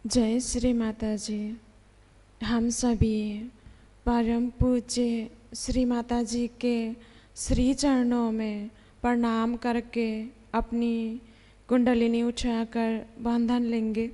जय श्री माता जी। हम सभी परम पूज्य श्री माता जी के श्री चरणों में प्रणाम करके अपनी कुंडलिनी उठाकर बंधन लेंगे।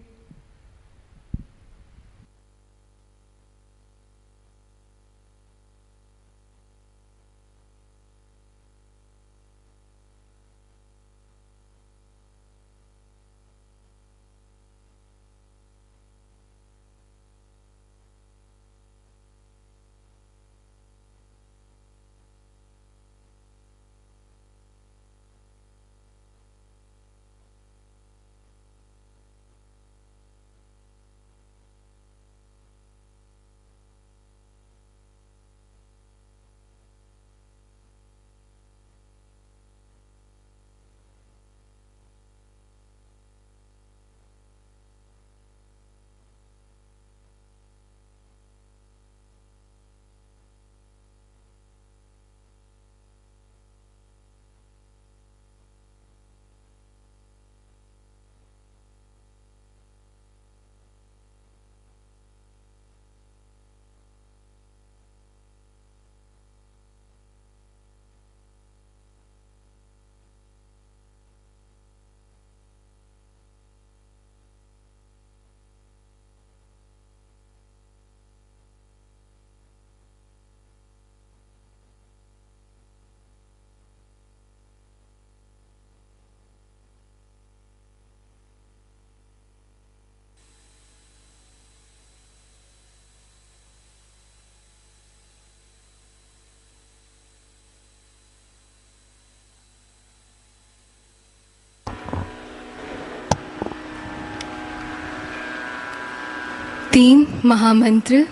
तीन महामंत्र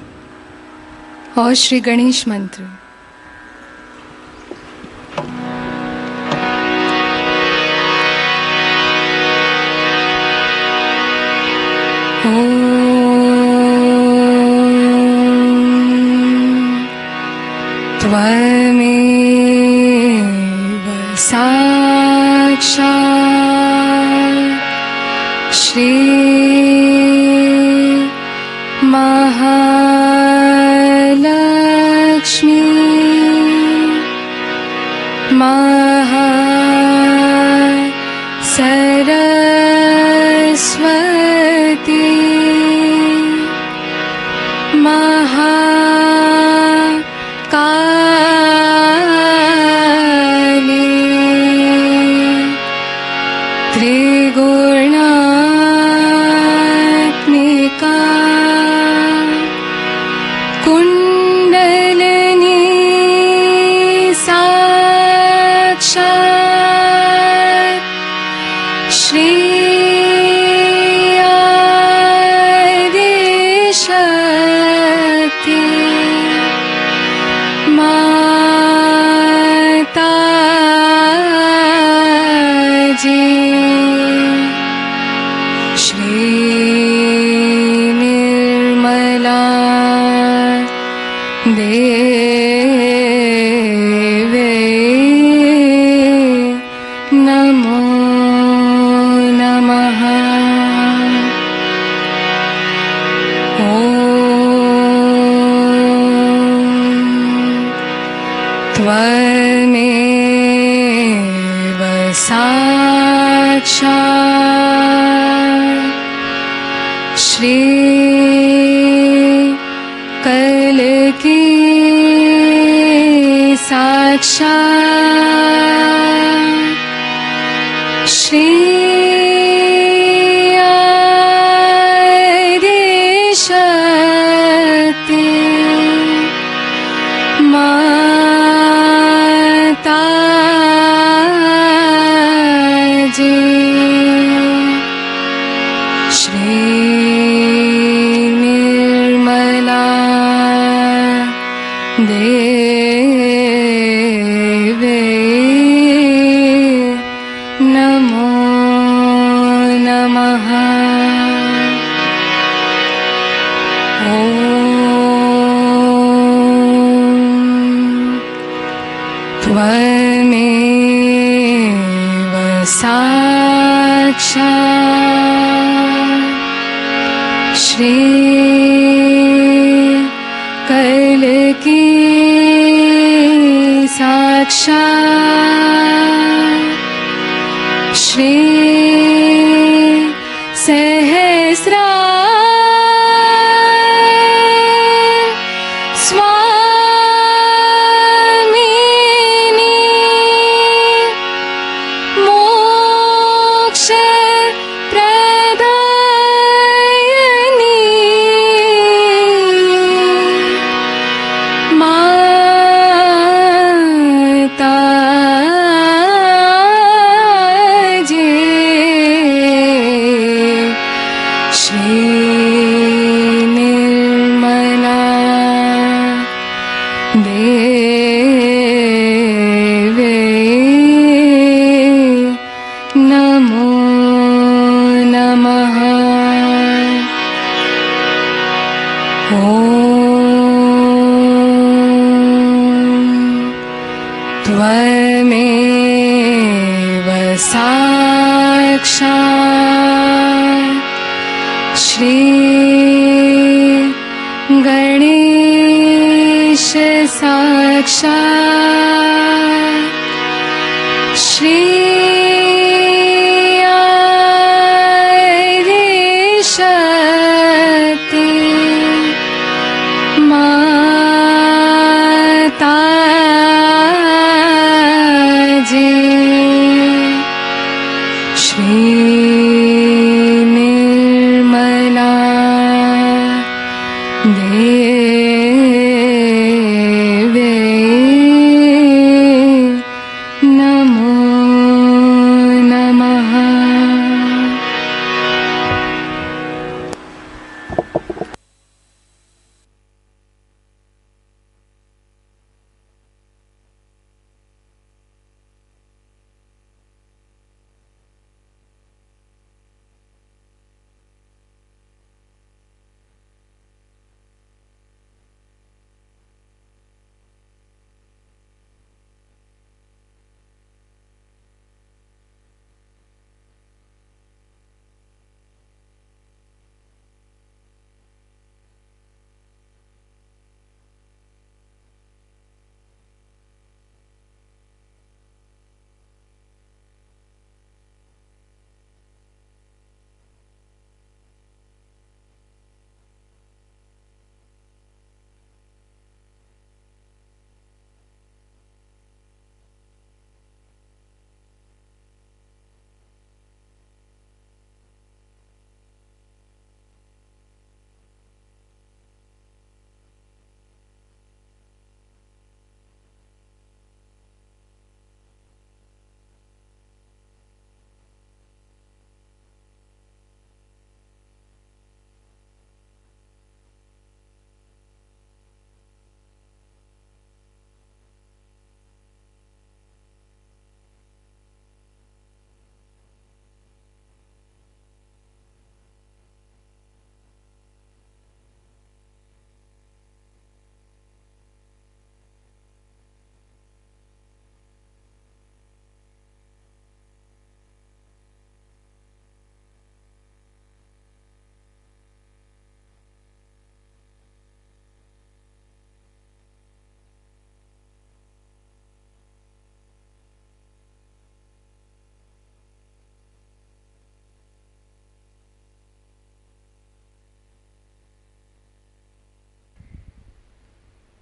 और श्री गणेश मंत्र। त्वमेव साक्षात् श्री महालक्ष्मी सरस्वती महाकाली त्रिगुणात्मिका कुंडलिनी साक्षात् श्री शक्ति माता जी श्री निर्मला देवी नमो नमः। त्वमेव साक्षात् श्री कल्की साक्षात् श्री शक्ति माता जी श्री निर्मला देवी नमो नमः। त्वमेव साक्षात् श्री कल की साक्षात् श्री सहस्रार स्वामिनी मोक्ष प्रदायिनी माता जी श्री निर्मला देवी नमो नमः। त्वमेव साक्षात् श्री गणेश साक्षात् श्री शक्ति माता जी श्री निर्मला देवी नमो नमः।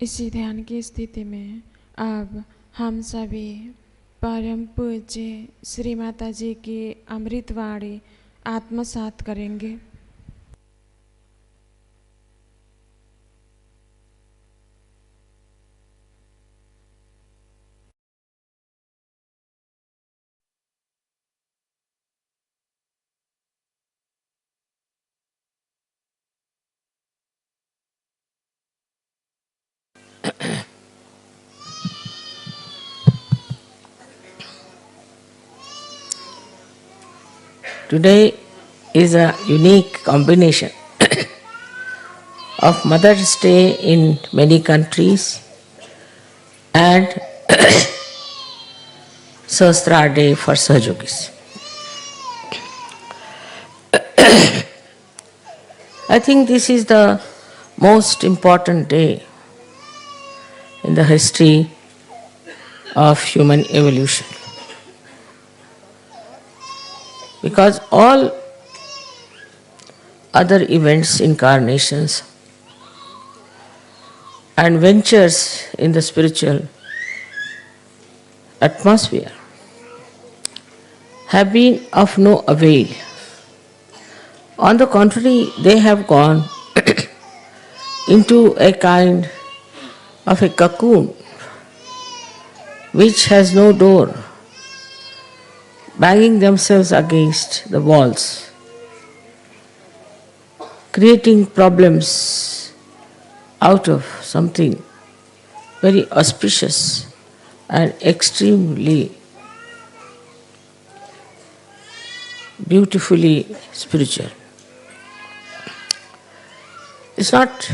इसी ध्यान की स्थिति में अब हम सभी परम पूज्य श्री माता जी की अमृतवाणी आत्मसात करेंगे। Today is a unique combination of Mother's Day in many countries and Sahasrara Day for Sahajogis. I think this is the most important day in the history of human evolution. Because all other events, incarnations, and ventures in the spiritual atmosphere have been of no avail. On the contrary, they have gone into a kind of a cocoon which has no door, banging themselves against the walls, creating problems out of something very auspicious and extremely beautifully spiritual. It's not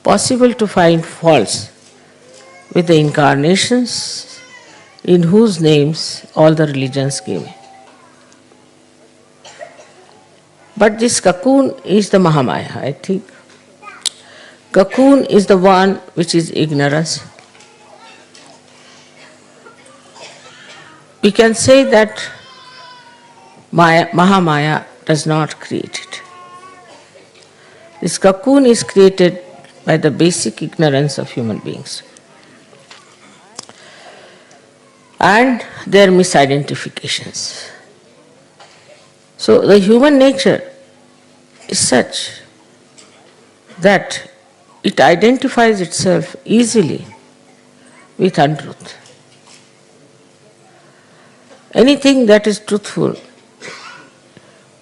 possible to find faults with the incarnations in whose names all the religions came. But this cocoon is the Mahamaya, I think. Cocoon is the one which is ignorance. We can say that Mahamaya does not create it. This cocoon is created by the basic ignorance of human beings and their misidentifications. So the human nature is such that it identifies itself easily with untruth. Anything that is truthful,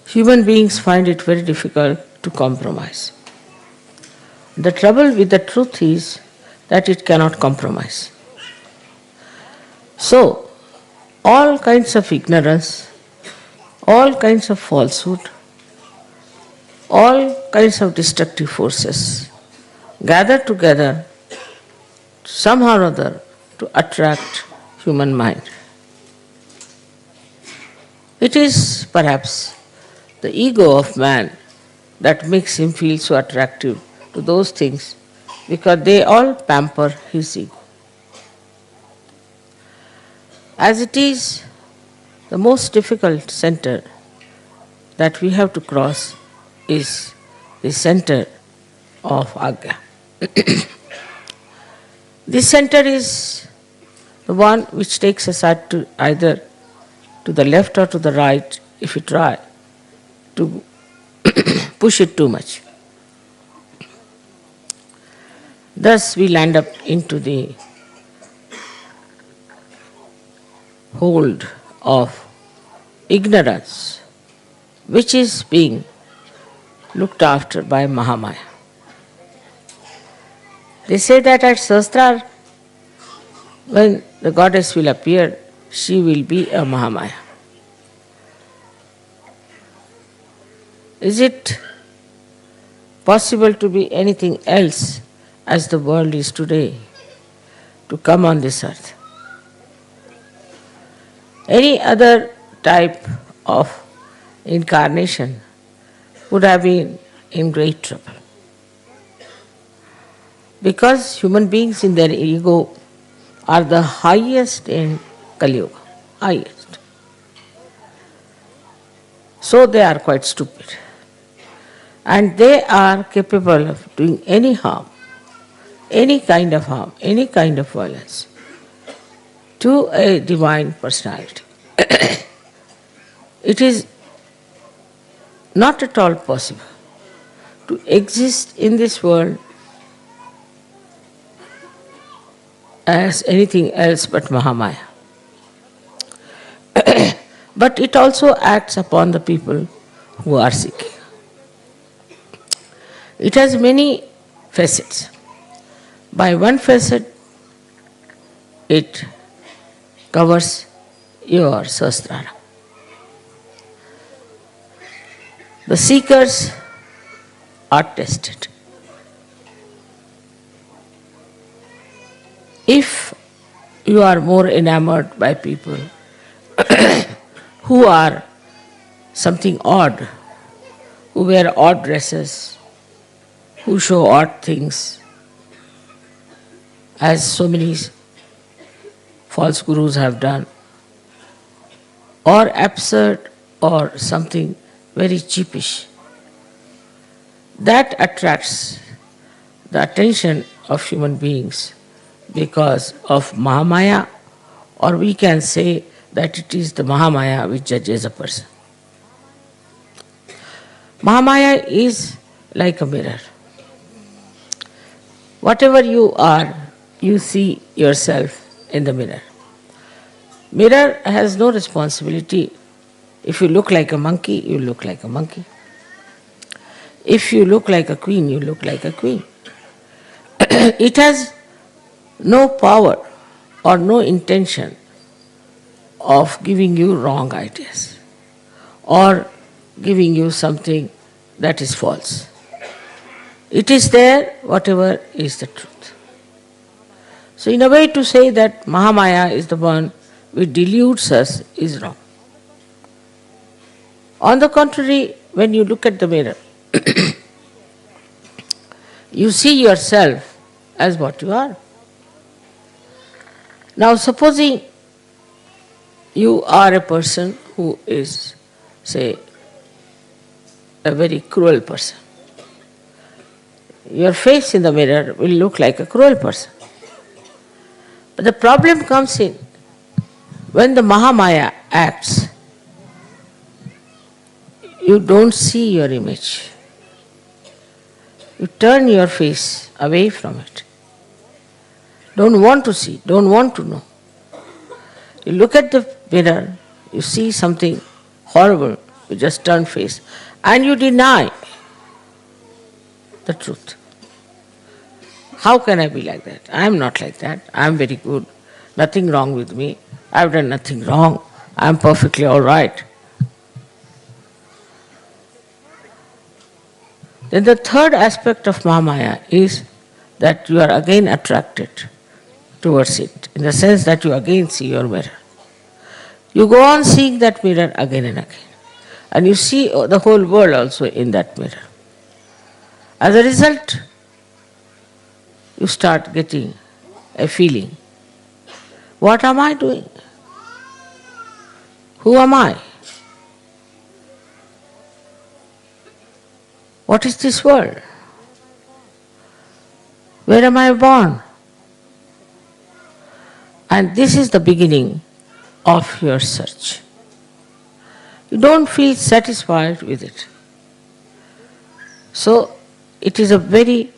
human beings find it very difficult to compromise. The trouble with the truth is that it cannot compromise. So, all kinds of ignorance, all kinds of falsehood, all kinds of destructive forces gather together somehow or other to attract human mind. It is perhaps the ego of man that makes him feel so attractive to those things because they all pamper his ego. As it is, the most difficult center that we have to cross is the center of Agya. This center is the one which takes us either to the left or to the right if we try to push it too much. Thus we land up into the hold of ignorance, which is being looked after by Mahamaya. They say that at Sahasrara, when the goddess will appear, she will be a Mahamaya. Is it possible to be anything else as the world is today, to come on this earth? Any other type of incarnation would have been in great trouble. Because human beings in their ego are the highest in Kali Yuga, highest. So they are quite stupid. And they are capable of doing any harm, any kind of harm, any kind of violence to a divine personality. It is not at all possible to exist in this world as anything else but Mahamaya. But it also acts upon the people who are seeking. It has many facets. By one facet, it covers your Sahasrara. The seekers are tested. If you are more enamored by people who are something odd, who wear odd dresses, who show odd things, as so many false gurus have done, or absurd or something very cheapish. That attracts the attention of human beings because of Mahamaya, or we can say that it is the Mahamaya which judges a person. Mahamaya is like a mirror. Whatever you are, you see yourself in the mirror. Mirror has no responsibility. If you look like a monkey, you look like a monkey. If you look like a queen, you look like a queen. It has no power or no intention of giving you wrong ideas or giving you something that is false. It is there, whatever is the truth. So in a way, to say that Mahamaya is the one which deludes us is wrong. On the contrary, when you look at the mirror, you see yourself as what you are. Now supposing you are a person who is, say, a very cruel person. Your face in the mirror will look like a cruel person. But the problem comes in when the Mahamaya acts, you don't see your image. You turn your face away from it. Don't want to see, don't want to know. You look at the mirror, you see something horrible, you just turn face, and you deny the truth. How can I be like that? I am not like that. I am very good. Nothing wrong with me. I have done nothing wrong. I am perfectly all right. Then the third aspect of Mahamaya is that you are again attracted towards it, in the sense that you again see your mirror. You go on seeing that mirror again and again. And you see the whole world also in that mirror. As a result, you start getting a feeling. What am I doing? Who am I? What is this world? Where am I born? And this is the beginning of your search. You don't feel satisfied with it. So it is a very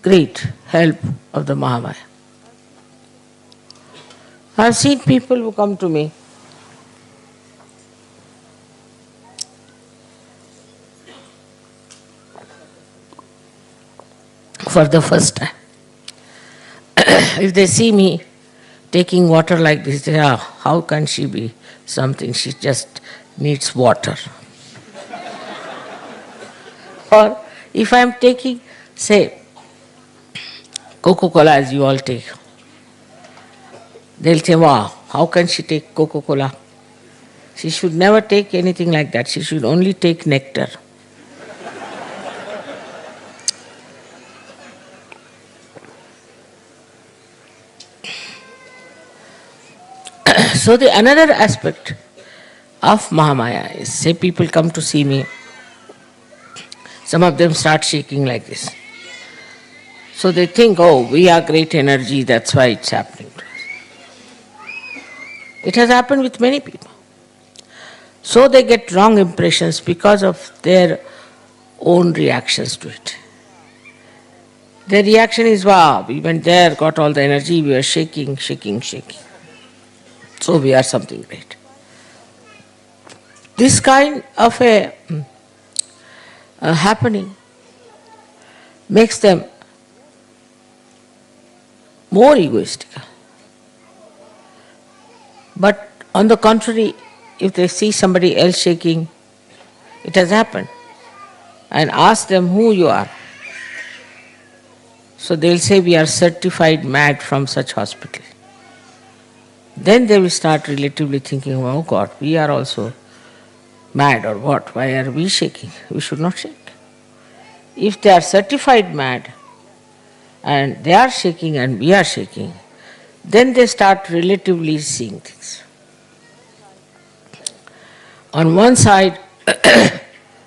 great help of the Mahamaya. I have seen people who come to me for the first time. If they see me taking water like this, they say, how can she be something? She just needs water. Or if I am taking, say, Coca-Cola as you all take, they'll say, wow, how can she take Coca-Cola? She should never take anything like that. She should only take nectar. So the another aspect of Mahamaya is, say people come to see me, some of them start shaking like this. So they think, oh, we are great energy, that's why it's happening to us. It has happened with many people. So they get wrong impressions because of their own reactions to it. Their reaction is, wow, we went there, got all the energy, we were shaking. So we are something great. This kind of a happening makes them more egoistic. But on the contrary, if they see somebody else shaking, it has happened, and ask them who you are. So they'll say, we are certified mad from such hospital. Then they will start relatively thinking, oh God, we are also mad or what? Why are we shaking? We should not shake. If they are certified mad and they are shaking and we are shaking, then they start relatively seeing things. On one side,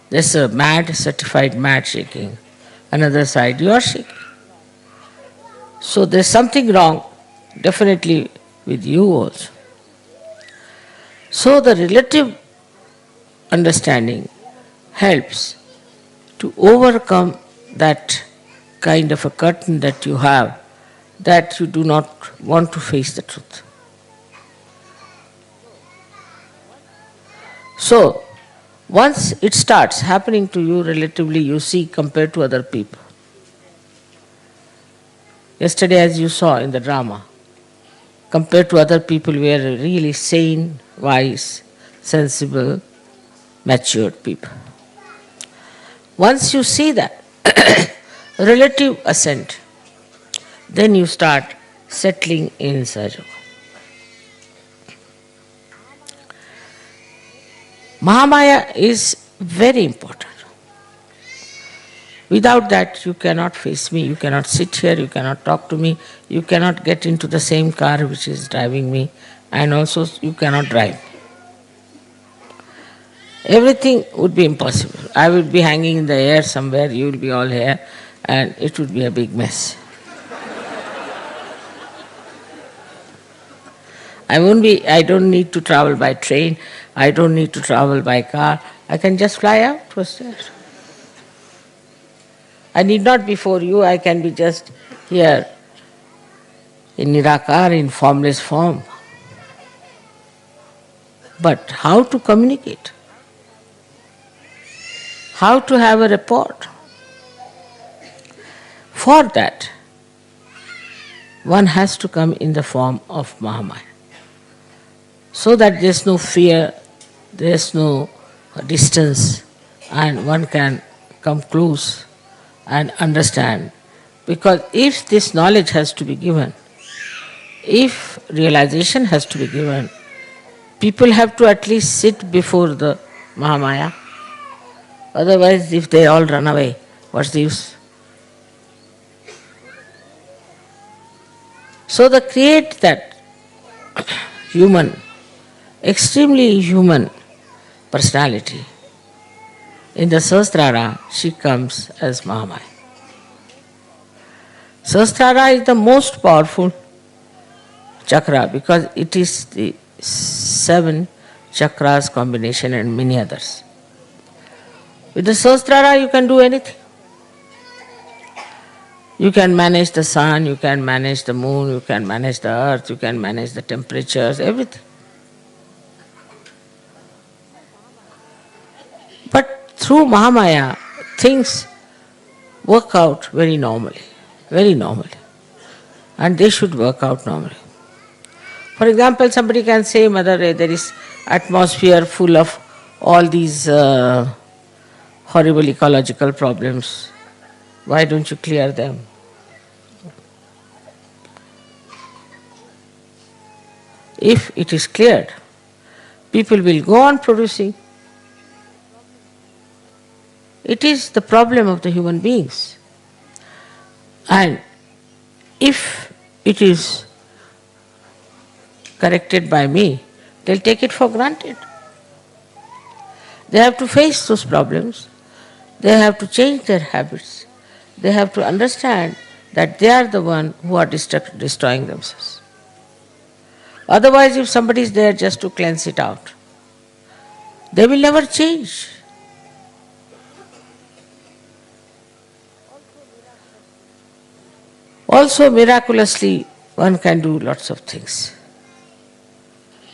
there's a mad, certified mad shaking. Another side, you are shaking. So there's something wrong, definitely with you also. So the relative understanding helps to overcome that kind of a curtain that you have, that you do not want to face the truth. So, once it starts happening to you relatively, you see, compared to other people. Yesterday, as you saw in the drama, compared to other people, we are really sane, wise, sensible, matured people. Once you see that relative ascent, then you start settling in Sahaja. Mahamaya is very important. Without that, you cannot face me, you cannot sit here, you cannot talk to me, you cannot get into the same car which is driving me, and also you cannot drive. Everything would be impossible. I would be hanging in the air somewhere, you will be all here, and it would be a big mess. I don't need to travel by train, I don't need to travel by car, I can just fly out first there. I need not be for you, I can be just here in Nirakar, in formless form. But how to communicate? How to have a rapport? For that, one has to come in the form of Mahamaya. So that there is no fear, there is no distance, and one can come close and understand. Because if this knowledge has to be given, if realization has to be given, people have to at least sit before the Mahamaya. Otherwise, if they all run away, what's the use? So the create that human, extremely human personality. In the Sahasrara, she comes as Mahamaya. Sahasrara is the most powerful chakra because it is the 7 chakras combination and many others. With the Sahasrara, you can do anything. You can manage the sun, you can manage the moon, you can manage the earth, you can manage the temperatures, everything. But through Mahamaya, things work out very normally, very normally. And they should work out normally. For example, somebody can say, Mother, there is atmosphere full of all these horrible ecological problems. Why don't you clear them? If it is cleared, people will go on producing. It is the problem of the human beings. And if it is corrected by me, they'll take it for granted. They have to face those problems. They have to change their habits. They have to understand that they are the one who are destroying themselves. Otherwise, if somebody is there just to cleanse it out, they will never change. Also, miraculously, one can do lots of things.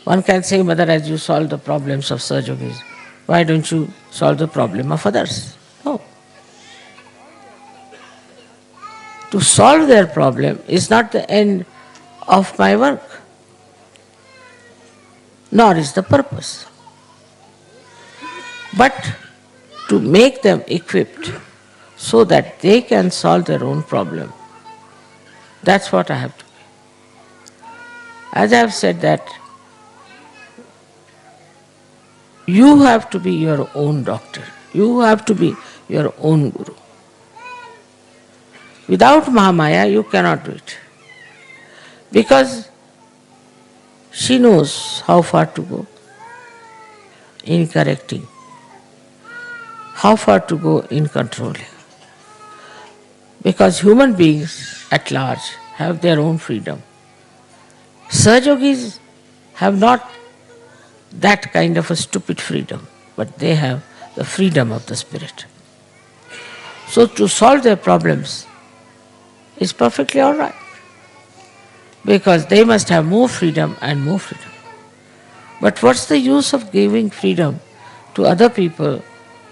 One can say, Mother, as you solve the problems of Sahajogis, why don't you solve the problem of others? No. To solve their problem is not the end of my work, nor is the purpose. But to make them equipped so that they can solve their own problem. That's what I have to be. As I have said that, You have to be your own doctor. You have to be your own guru. Without Mahamaya, you cannot do it. Because she knows how far to go in correcting, how far to go in controlling. Because human beings at large have their own freedom. Sahajogis have not that kind of a stupid freedom, but they have the freedom of the spirit. So to solve their problems is perfectly all right, because they must have more freedom and more freedom. But what's the use of giving freedom to other people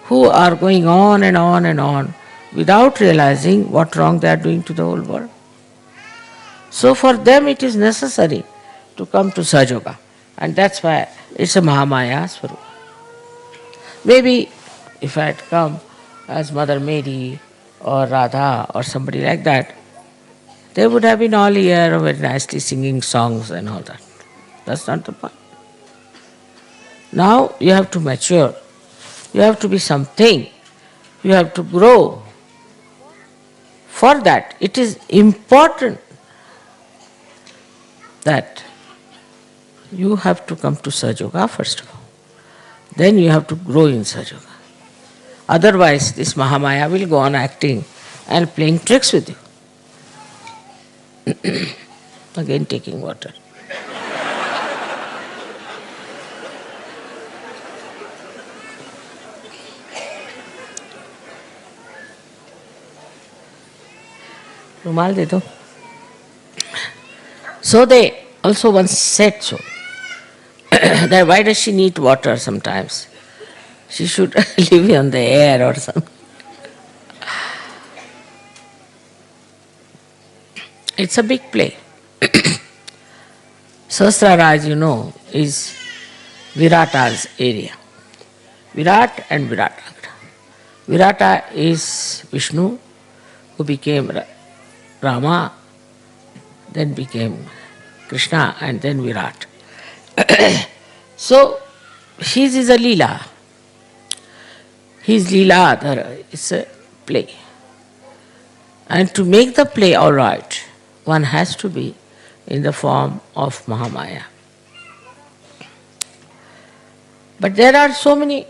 who are going on and on and on without realizing what wrong they are doing to the whole world? So for them it is necessary to come to Sahajoga, and that's why it's a Mahamaya Swarupa. Maybe if I had come as Mother Mary or Radha or somebody like that, they would have been all here very nicely singing songs and all that. That's not the point. Now you have to mature. You have to be something. You have to grow. For that, it is important that you have to come to Sahajoga first of all. Then you have to grow in Sahajoga. Otherwise, this Mahamaya will go on acting and playing tricks with you. Again taking water. Rumal de do. So they also once said so, that why does she need water sometimes? She should live on the air or something. It's a big play. Sahasrara, as you know, is Virata's area. Virat and Viratagra. Virata is Vishnu, who became Rama, then became Krishna, and then Virat. So, his is a Leela. His Leela is a play. And to make the play all right, one has to be in the form of Mahamaya. But there are so many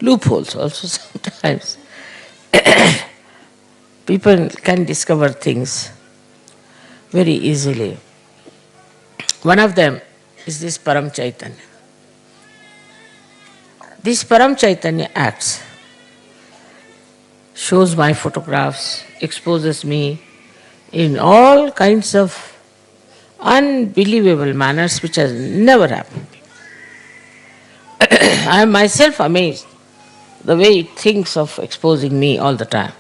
loopholes also sometimes. People can discover things very easily. One of them is this Param Chaitanya. This Param Chaitanya acts, shows my photographs, exposes me in all kinds of unbelievable manners which has never happened. I am myself amazed the way it thinks of exposing me all the time.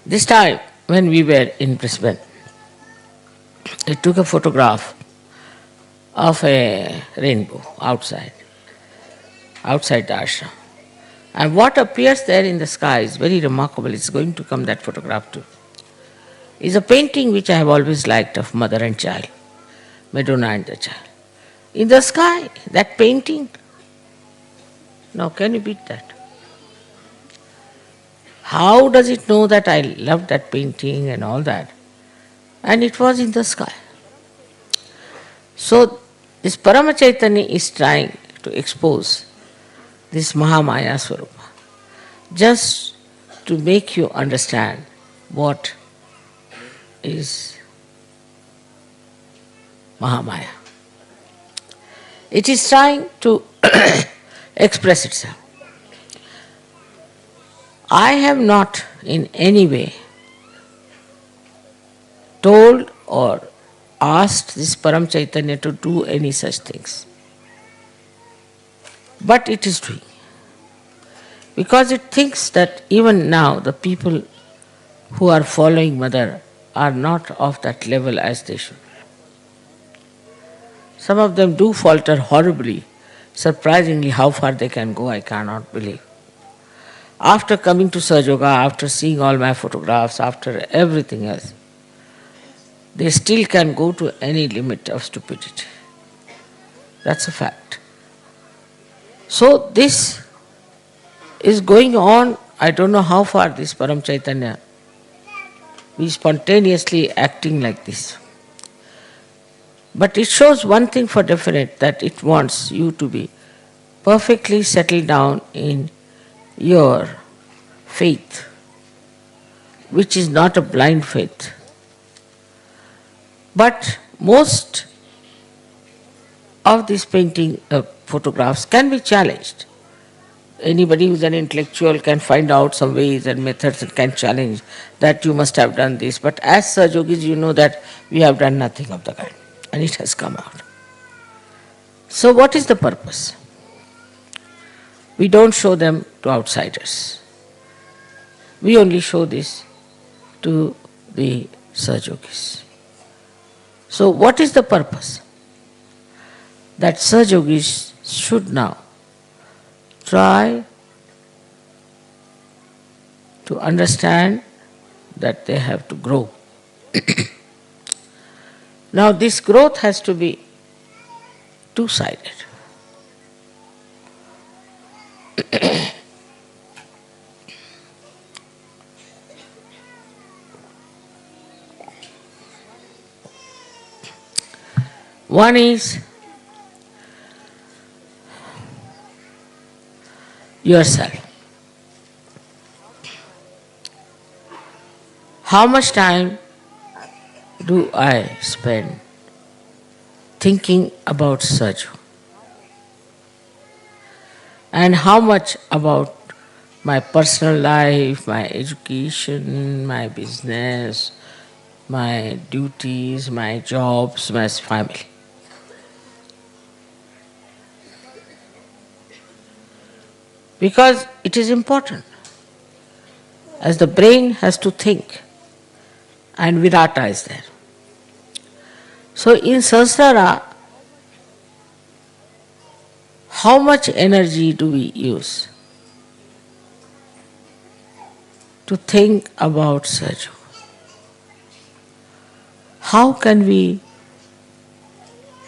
This time when we were in Brisbane, I took a photograph of a rainbow outside the ashram. And what appears there in the sky is very remarkable. It's going to come that photograph too. It's a painting which I have always liked of mother and child, Madonna and the child. In the sky, that painting. Now can you beat that? How does it know that I love that painting and all that? And it was in the sky. So this Parama Chaitanya is trying to expose this Mahamaya Swarupa, just to make you understand what is Mahamaya. It is trying to express itself. I have not in any way told or asked this Param Chaitanya to do any such things. But it is doing. Because it thinks that even now the people who are following Mother are not of that level as they should. Some of them do falter horribly Surprisingly, how far they can go, I cannot believe. After coming to Sahaja Yoga, after seeing all my photographs, after everything else, they still can go to any limit of stupidity. That's a fact. So this is going on. I don't know how far this Param Chaitanya is spontaneously acting like this. But it shows one thing for definite, that it wants you to be perfectly settled down in your faith, which is not a blind faith. But most of these photographs can be challenged. Anybody who is an intellectual can find out some ways and methods and can challenge that you must have done this. But as Sahajogis, you know that we have done nothing of the kind, and it has come out. So what is the purpose? We don't show them to outsiders. We only show this to the Sahajogis. So what is the purpose? That Sahajogis should now try to understand that they have to grow. Now this growth has to be two-sided. One is yourself. How much time do I spend thinking about Sahaj? And how much about my personal life, my education, my business, my duties, my jobs, my family? Because it is important. As the brain has to think, and Virata is there. So in Sahasrara, how much energy do we use to think about Sahaj? How can we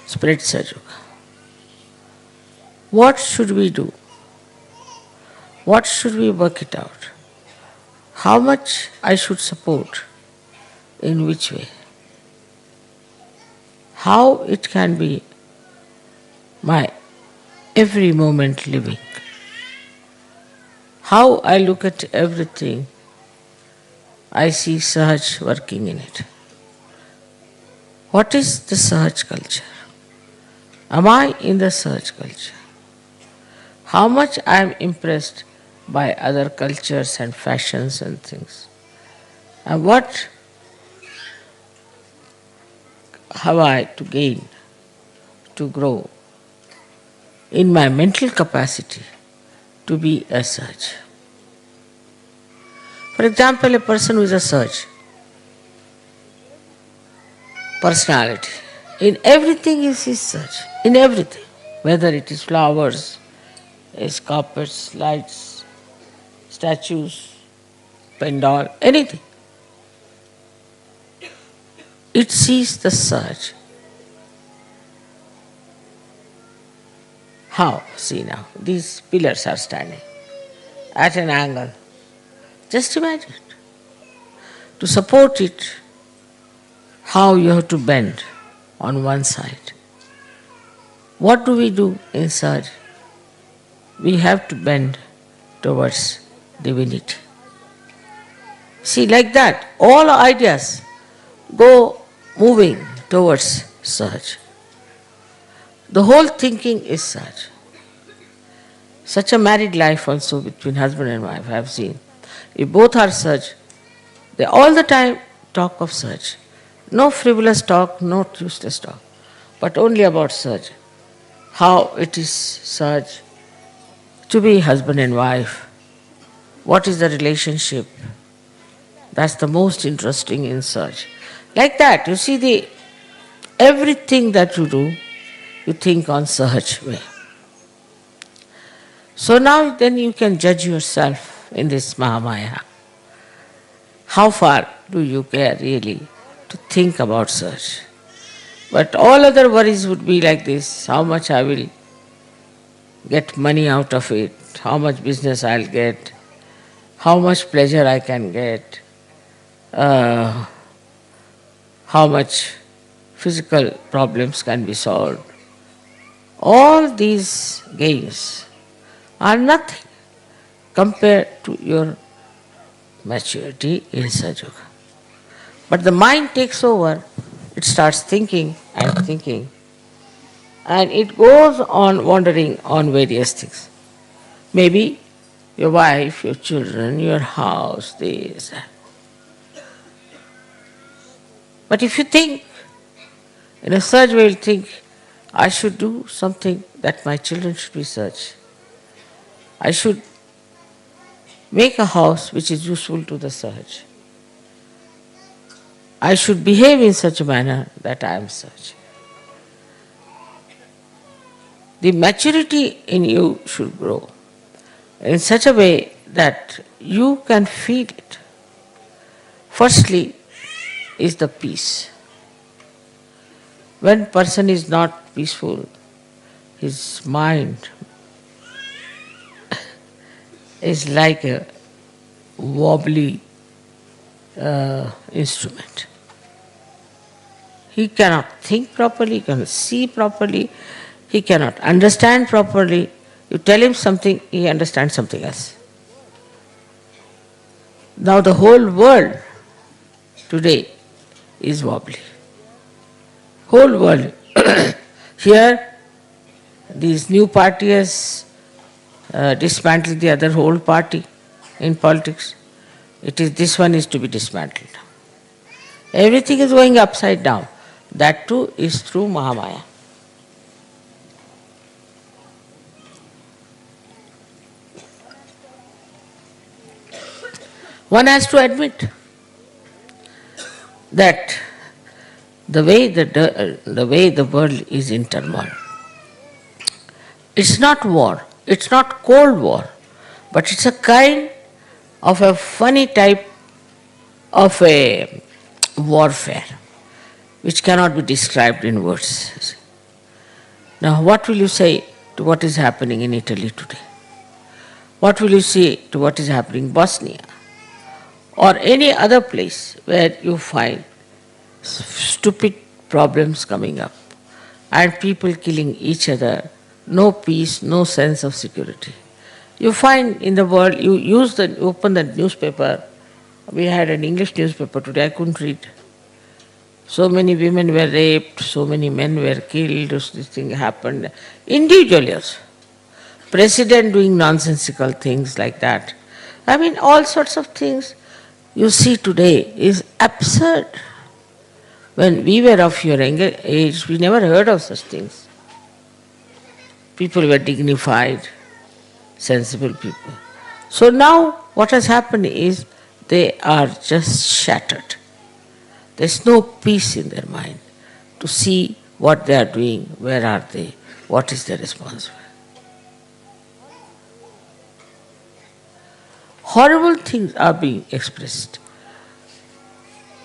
spread Sahaj? What should we do? What should we work it out? How much I should support? In which way? How it can be my every moment living? How I look at everything, I see Sahaj working in it. What is the Sahaj culture? Am I in the Sahaj culture? How much I am impressed by other cultures and fashions and things. And what have I to gain, to grow in my mental capacity to be a Sahaj? For example, a person who is a Sahaj, personality, in everything he sees Sahaj, in everything, whether it is flowers, is carpets, lights, statues, pandal, anything. It sees the Sahaj. How? See now, these pillars are standing at an angle. Just imagine. To support it, how you have to bend on one side. What do we do in Sahaj? We have to bend towards divinity. See, like that, all ideas go moving towards Sahaj. The whole thinking is Sahaj. Such a married life also between husband and wife I have seen. If both are Sahaj, they all the time talk of Sahaj. No frivolous talk, no useless talk, but only about Sahaj. How it is Sahaj to be husband and wife. What is the relationship? That's the most interesting in Sahaj. Like that, you see everything that you do, you think on Sahaj way. So now then you can judge yourself in this Mahamaya. How far do you care really to think about such? But all other worries would be like this: how much I will get money out of it, how much business I'll get, how much pleasure I can get, uh, how much physical problems can be solved. All these gains are nothing compared to your maturity in Sajoga. But the mind takes over, it starts thinking and thinking, and it goes on wandering on various things. Maybe your wife, your children, your house, this. But if you think, in a such way, you'll think, I should do something that my children should be such. I should make a house which is useful to the Sahaj. I should behave in such a manner that I am such. The maturity in you should grow in such a way that you can feel it. Firstly is the peace. When person is not peaceful, his mind is like a wobbly instrument. He cannot think properly, he cannot see properly, he cannot understand properly. You tell him something, he understands something else. Now the whole world today is wobbly. Whole world. Here, this new party has dismantled the other whole party in politics. This one is to be dismantled. Everything is going upside down. That too is through Mahamaya. One has to admit that the way the world is in turmoil, it's not war, it's not cold war, but it's a kind of a funny type of a warfare which cannot be described in words. Now, what will you say to what is happening in Italy today? What will you say to what is happening in Bosnia? Or any other place where you find stupid problems coming up and people killing each other, no peace, no sense of security. You find in the world, you open the newspaper. We had an English newspaper today, I couldn't read. So many women were raped, so many men were killed, this thing happened. Individually also. President doing nonsensical things like that. I mean, all sorts of things you see today is absurd. When we were of your age, we never heard of such things. People were dignified, sensible people. So now what has happened is they are just shattered. There's no peace in their mind to see what they are doing, where are they, what is their responsibility. Horrible things are being expressed.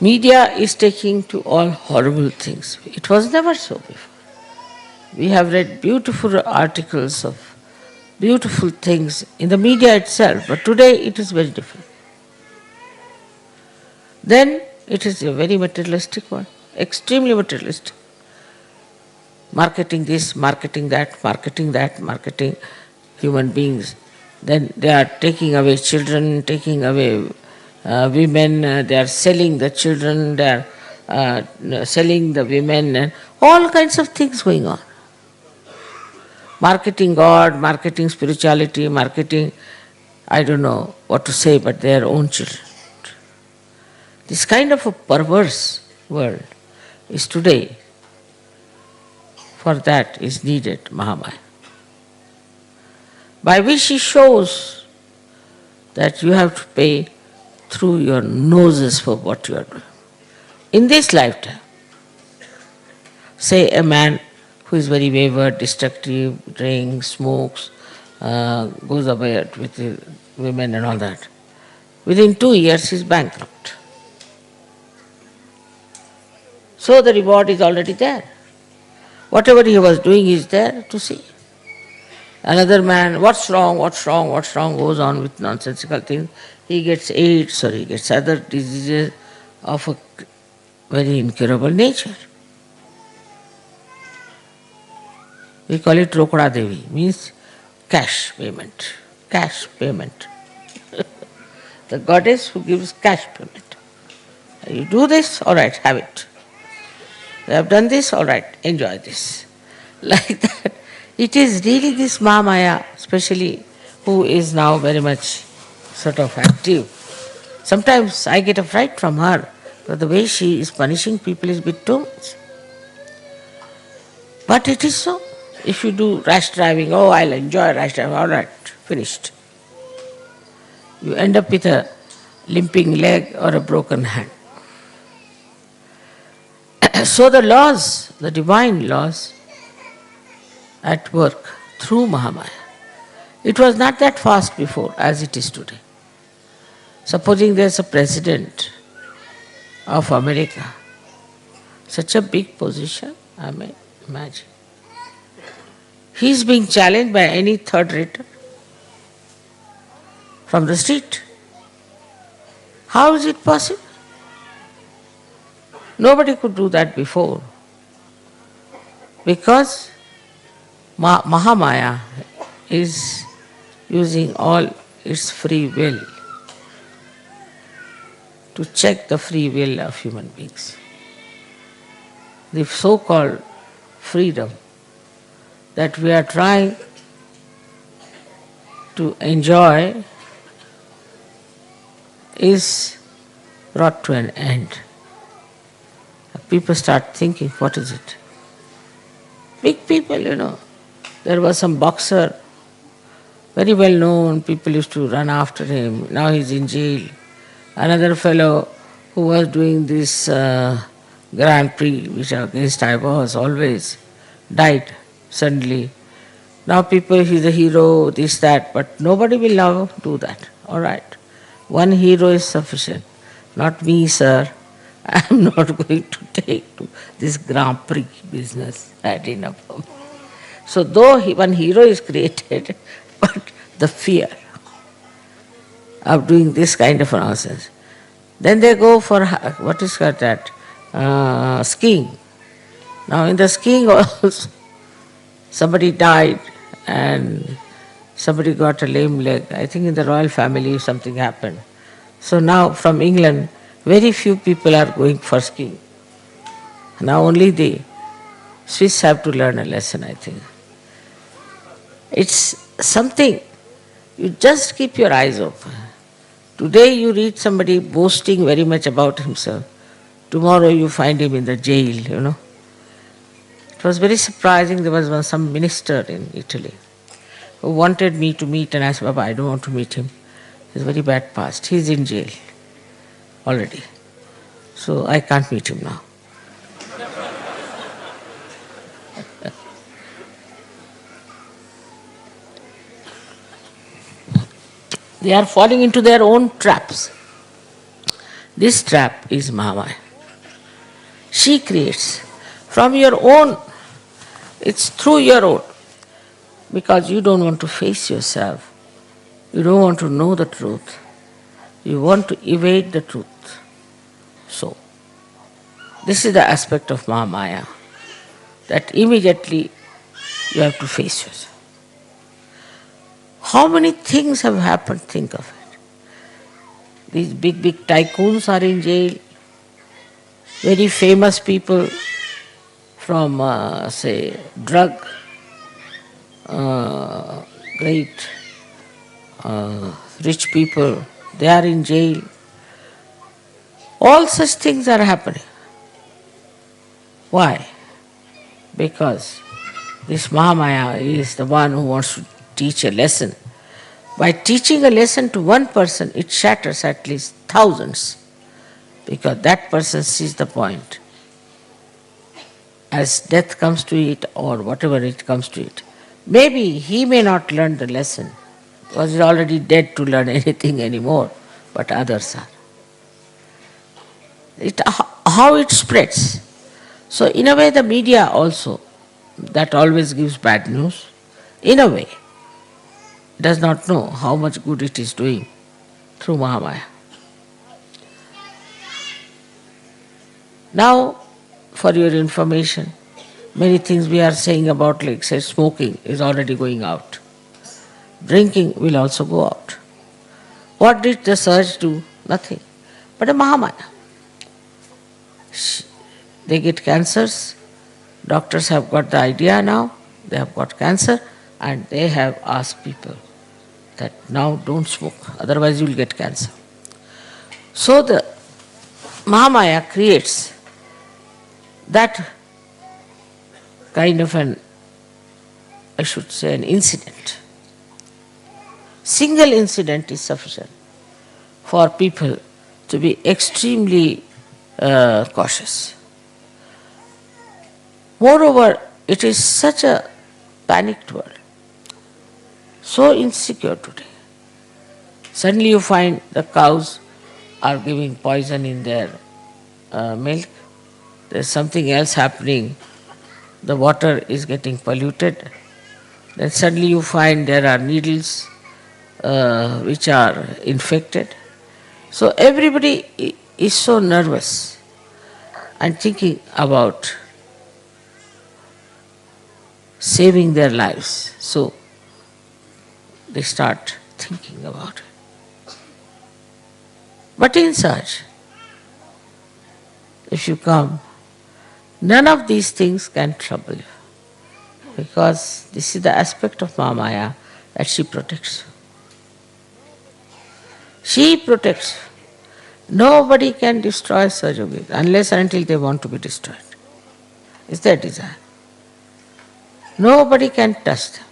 Media is taking to all horrible things. It was never so before. We have read beautiful articles of beautiful things in the media itself, but today it is very different. Then it is a very materialistic one, extremely materialistic. Marketing this, marketing that, marketing human beings. Then they are taking away children, taking away women, they are selling the children, they are selling the women, and all kinds of things going on. Marketing God, marketing spirituality, marketing, I don't know what to say, but their own children. This kind of a perverse world is today. For that is needed Mahamaya, by which he shows that you have to pay through your noses for what you are doing. In this lifetime, say a man who is very wayward, destructive, drinks, smokes, goes away with the women and all that. Within 2 years he's bankrupt. So the reward is already there. Whatever he was doing is there to see. Another man, what's wrong, goes on with nonsensical things. He gets AIDS or he gets other diseases of a very incurable nature. We call it Rokoda Devi, means cash payment. Cash payment. The goddess who gives cash payment. You do this, all right, have it. You have done this, all right, enjoy this. Like that. It is really this Mahamaya, especially, who is now very much sort of active. Sometimes I get a fright from her, but the way she is punishing people is a bit too much. But it is so. If you do rash driving, oh, I'll enjoy rash driving, all right, finished. You end up with a limping leg or a broken hand. So the laws, the divine laws at work through Mahamaya. It was not that fast before as it is today. Supposing there's a president of America, such a big position, I mean, imagine. He's being challenged by any third rater from the street. How is it possible? Nobody could do that before. Because Mahamaya is using all its free will to check the free will of human beings. The so-called freedom that we are trying to enjoy is brought to an end. People start thinking, what is it? Big people, There was some boxer, very well known, people used to run after him. Now he's in jail. Another fellow who was doing this Grand Prix, which against I was always, died suddenly. Now people, he's a hero, this, that, but nobody will now do that. All right. One hero is sufficient. Not me, sir. I am not going to take to this Grand Prix business. Had enough of me. So though one hero is created, but the fear of doing this kind of nonsense. Then they go for, what is called that, skiing. Now in the skiing also, somebody died and somebody got a lame leg. I think in the royal family something happened. So now from England, very few people are going for skiing. Now only the Swiss have to learn a lesson, I think. It's something, you just keep your eyes open. Today you read somebody boasting very much about himself. Tomorrow you find him in the jail, It was very surprising. There was some minister in Italy who wanted me to meet, and I said, Baba, I don't want to meet him. He's very bad past. He's in jail already. So I can't meet him now. They are falling into their own traps. This trap is Mahamaya. She creates. From your own, it's through your own. Because you don't want to face yourself. You don't want to know the truth. You want to evade the truth. So, this is the aspect of Mahamaya, that immediately you have to face yourself. How many things have happened, think of it. These big tycoons are in jail. Very famous people from, say, drug, great rich people, they are in jail. All such things are happening. Why? Because this Mahamaya is the one who wants to teach a lesson. By teaching a lesson to one person, it shatters at least thousands, because that person sees the point. As death comes to it, or whatever it comes to it, Maybe he may not learn the lesson, because he's already dead to learn anything anymore, but others are. How it spreads. So in a way the media also, that always gives bad news, in a way, does not know how much good it is doing through Mahamaya. Now, for your information, many things we are saying about, like say, smoking is already going out. Drinking will also go out. What did the surge do? Nothing. But a Mahamaya. They get cancers. Doctors have got the idea now. They have got cancer and they have asked people that now don't smoke, otherwise you will get cancer. So the Mahamaya creates that kind of an, I should say, an incident. Single incident is sufficient for people to be extremely cautious. Moreover, it is such a panicked world, so insecure today. Suddenly you find the cows are giving poison in their milk. There's something else happening. The water is getting polluted. Then suddenly you find there are needles which are infected. So everybody is so nervous and thinking about saving their lives. So they start thinking about it. But in such, if you come, none of these things can trouble you, because this is the aspect of Mahamaya, that she protects you. She protects you. Nobody can destroy such yogis unless and until they want to be destroyed. It's their desire. Nobody can touch them.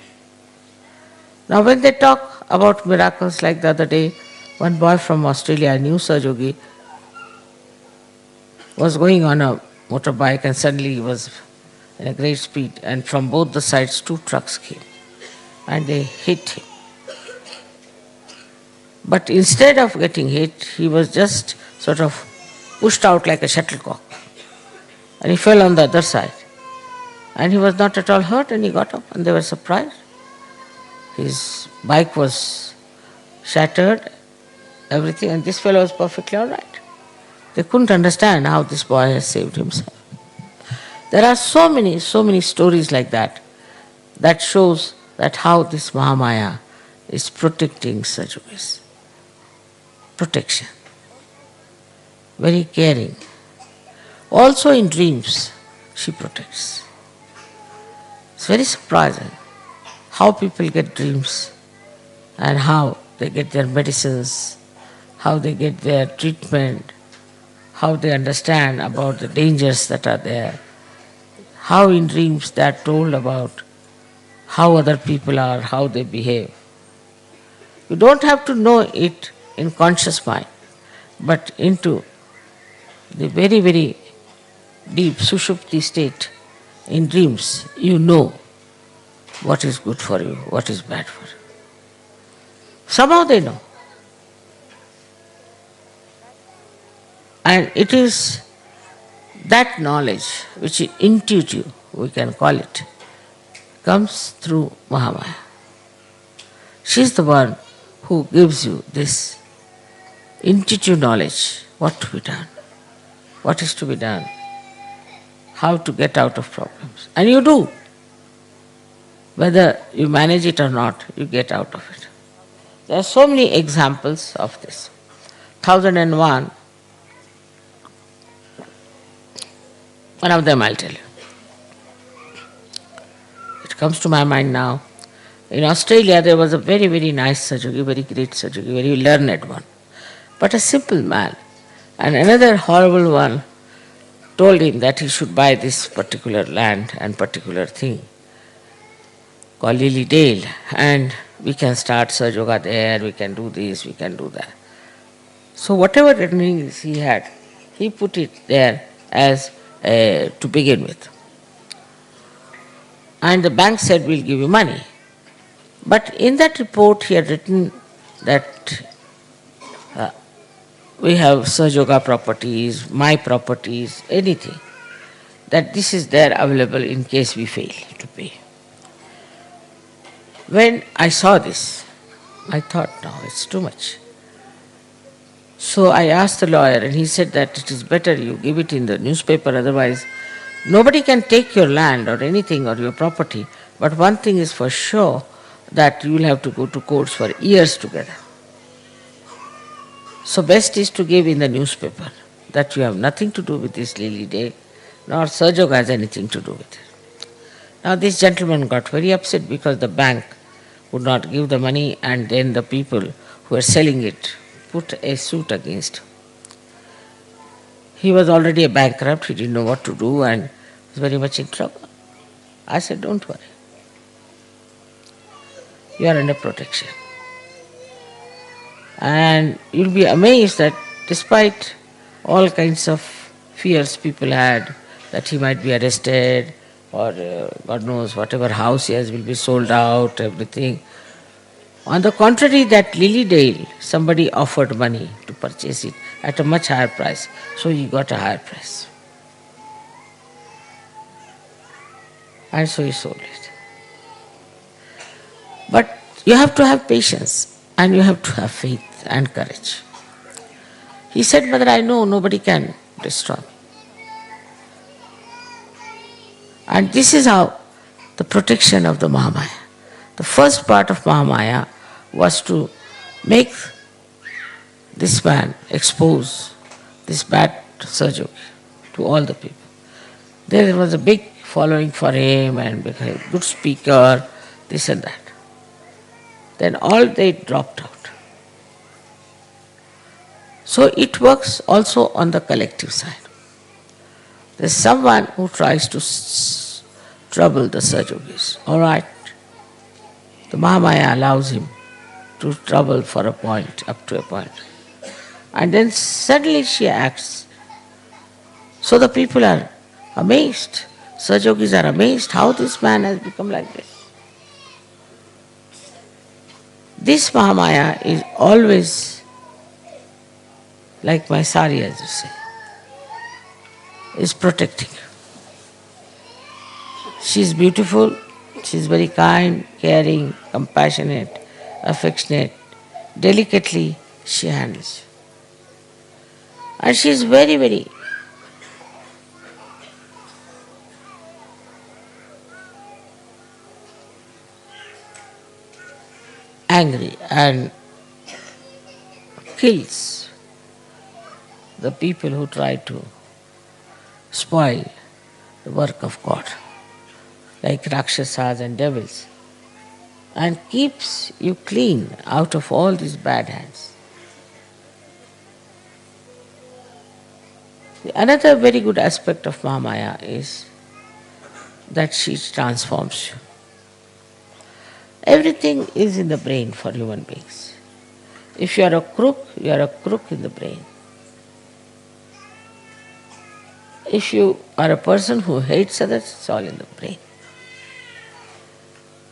Now when they talk about miracles, like the other day, one boy from Australia, I knew Sir Yogi, was going on a motorbike and suddenly he was in a great speed and from both the sides 2 trucks came and they hit him. But instead of getting hit, he was just sort of pushed out like a shuttlecock and he fell on the other side. And he was not at all hurt and he got up and they were surprised. His bike was shattered, everything, and this fellow was perfectly all right. They couldn't understand how this boy has saved himself. There are so many stories like that, that shows that how this Mahamaya is protecting such ways. Protection. Very caring. Also in dreams, she protects. It's very surprising how people get dreams and how they get their medicines, how they get their treatment, how they understand about the dangers that are there, how in dreams they are told about how other people are, how they behave. You don't have to know it in conscious mind, but into the very, very deep sushupti state, in dreams, you know what is good for you, what is bad for you. Somehow they know. And it is that knowledge, which is intuitive, we can call it, comes through Mahamaya. She is the one who gives you this intuitive knowledge, what to be done, what is to be done, how to get out of problems. And you do. Whether you manage it or not, you get out of it. There are so many examples of this. 1001, one of them I'll tell you. It comes to my mind now. In Australia there was a very, very nice Sajogi, very great Sajogi, very learned one. But a simple man. And another horrible one told him that he should buy this particular land and particular thing called Lily Dale, and we can start Saj Yoga there, we can do this, we can do that. So whatever earnings he had, he put it there as to begin with. And the bank said, we'll give you money. But in that report he had written that we have Sahajoga properties, my properties, anything, that this is there available in case we fail to pay. When I saw this, I thought, no, it's too much. So I asked the lawyer and he said that it is better you give it in the newspaper, otherwise nobody can take your land or anything or your property, but one thing is for sure, that you will have to go to courts for years together. So best is to give in the newspaper that you have nothing to do with this Lily Day, nor Sahajoga has anything to do with it. Now this gentleman got very upset because the bank would not give the money, and then the people who were selling it put a suit against him. He was already a bankrupt, he didn't know what to do and was very much in trouble. I said, don't worry. You are under protection. And you'll be amazed that despite all kinds of fears people had, that he might be arrested or God knows whatever house he has will be sold out, everything. On the contrary, that Lilydale, somebody offered money to purchase it at a much higher price, so he got a higher price. And so he sold it. But you have to have patience and you have to have faith and courage. He said, Mother, I know nobody can destroy me. And this is how the protection of the Mahamaya. The first part of Mahamaya was to make this man expose this bad Sahajogi to all the people. There was a big following for him and became a good speaker, this and that. Then all they dropped out. So it works also on the collective side. There's someone who tries to trouble the Sahajogis. All right, the Mahamaya allows him to trouble for a point, up to a point. And then suddenly she acts. So the people are amazed. Sahajogis are amazed how this man has become like this. This Mahamaya is always like my sari, as you say, is protecting. She is beautiful, she is very kind, caring, compassionate, affectionate. Delicately she handles. And she is very, very angry and kills the people who try to spoil the work of God, like Rakshasas and devils, and keeps you clean out of all these bad hands. Another very good aspect of Mahamaya is that she transforms you. Everything is in the brain for human beings. If you are a crook, you are a crook in the brain. If you are a person who hates others, it's all in the brain.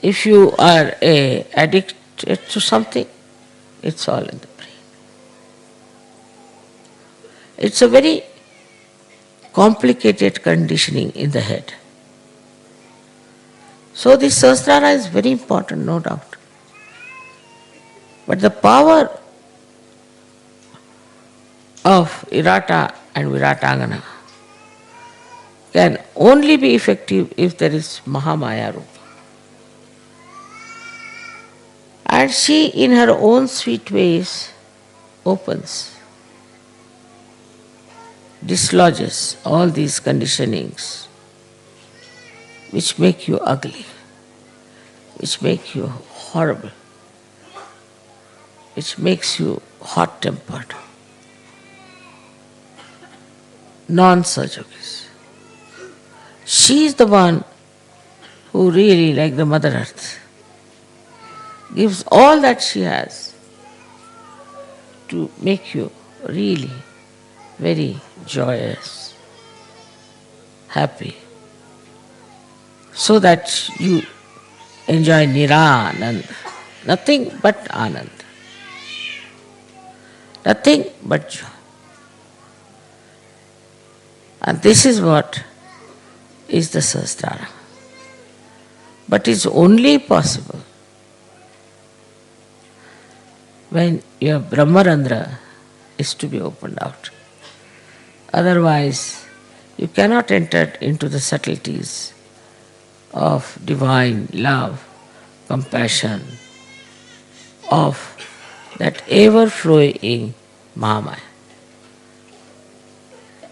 If you are addicted to something, it's all in the brain. It's a very complicated conditioning in the head. So this Sahasrara is very important, no doubt. But the power of Irata and Viratangana can only be effective if there is Mahamaya Rupa. And she, in her own sweet ways, opens, dislodges all these conditionings which make you ugly, which make you horrible, which makes you hot-tempered. Non-Sahajogis. She is the one who really, like the Mother Earth, gives all that she has to make you really very joyous, happy. so that you enjoy Niranand, nothing but Anand, nothing but joy. And this is what is the Sahasrara. But it's only possible when your Brahmarandra is to be opened out. Otherwise, you cannot enter into the subtleties of divine love, compassion, of that ever-flowing Mahamaya.